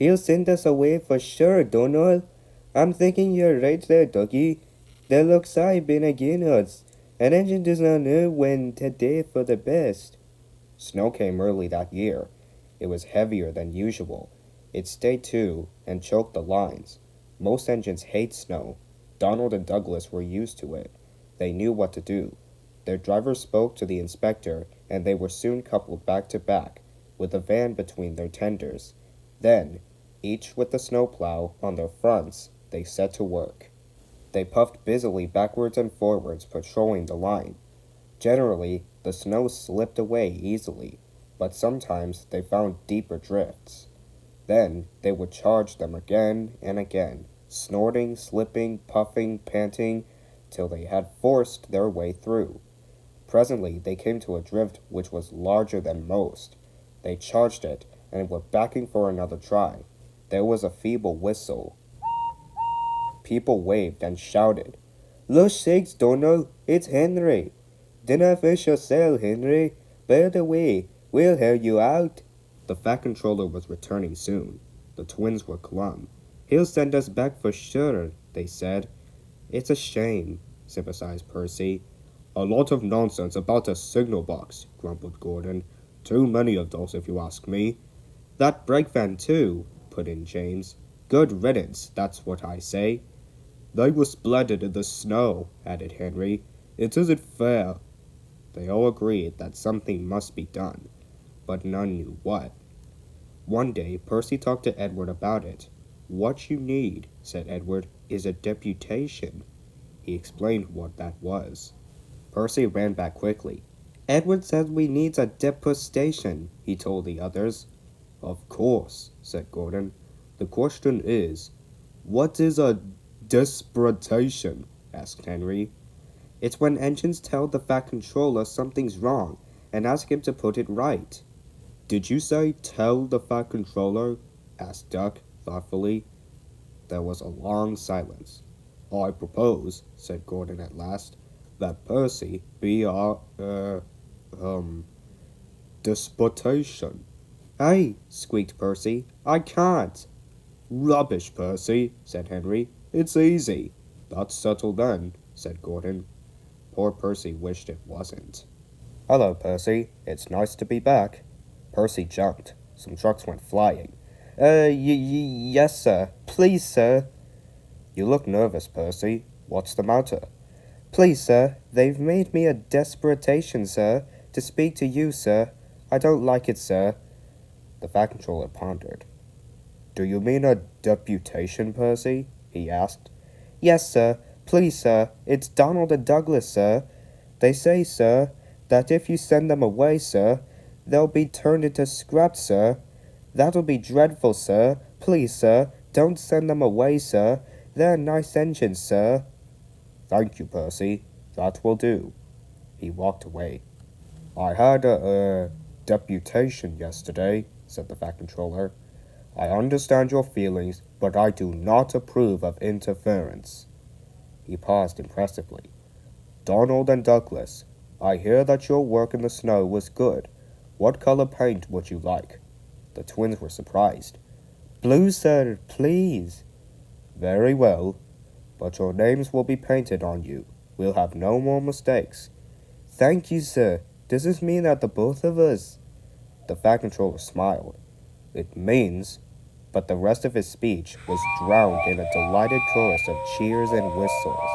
He'll send us away for sure, Donald. I'm thinking you're right there, Doggy. They look side been against us. An engine does not know when today for the best. Snow came early that year. It was heavier than usual. It stayed too and choked the lines. Most engines hate snow. Donald and Douglas were used to it. They knew what to do. Their driver spoke to the inspector, and they were soon coupled back to back, with a van between their tenders. Then, each with the snowplow on their fronts, they set to work. They puffed busily backwards and forwards, patrolling the line. Generally, the snow slipped away easily, but sometimes they found deeper drifts. Then they would charge them again and again, snorting, slipping, puffing, panting, till they had forced their way through. Presently they came to a drift which was larger than most. They charged it, and were backing for another try. There was a feeble whistle. People waved and shouted. "Look shakes, Donald, it's Henry. Dinna fish yourself, Henry. Bear the way, we'll help you out." The Fat Controller was returning soon. The twins were glum. "He'll send us back for sure," they said. "It's a shame," sympathized Percy. "A lot of nonsense about a signal box," grumbled Gordon. "Too many of those, if you ask me." "That brake van, too," put in James. "Good riddance, that's what I say." "They were splendid in the snow," added Henry. "It isn't fair." They all agreed that something must be done, but none knew what. One day Percy talked to Edward about it. "What you need," said Edward, "is a deputation." He explained what that was. Percy ran back quickly. "Edward says we need a deputation," he told the others. "Of course," said Gordon. "The question is, what is a desperation?" asked Henry. "It's when engines tell the Fat Controller something's wrong and ask him to put it right." "Did you say tell the Fat Controller?" asked Duck thoughtfully. There was a long silence. "I propose," said Gordon at last, "that Percy be our, disputation." "Hey!" squeaked Percy. "I can't." "Rubbish, Percy," said Henry. "It's easy." "That's settled then," said Gordon. Poor Percy wished it wasn't. "Hello, Percy. It's nice to be back." Percy jumped. Some trucks went flying. Yes, sir. Please, sir." "You look nervous, Percy. What's the matter?" "Please, sir, they've made me a desperation, sir, to speak to you, sir. I don't like it, sir." The Fat Controller pondered. "Do you mean a deputation, Percy?" he asked. "Yes, sir. Please, sir. It's Donald and Douglas, sir. They say, sir, that if you send them away, sir, they'll be turned into scrap, sir. That'll be dreadful, sir. Please, sir, don't send them away, sir. They're nice engines, sir." "Thank you, Percy. That will do." He walked away. "I had a deputation yesterday," said the Fat Controller. "I understand your feelings, but I do not approve of interference." He paused impressively. "Donald and Douglas, I hear that your work in the snow was good. What color paint would you like?" The twins were surprised. "Blue, sir, please." "Very well, but your names will be painted on you. We'll have no more mistakes." "Thank you, sir. Does this mean that the both of us—" The Fat Controller smiled. "It means—" But the rest of his speech was drowned in a delighted chorus of cheers and whistles.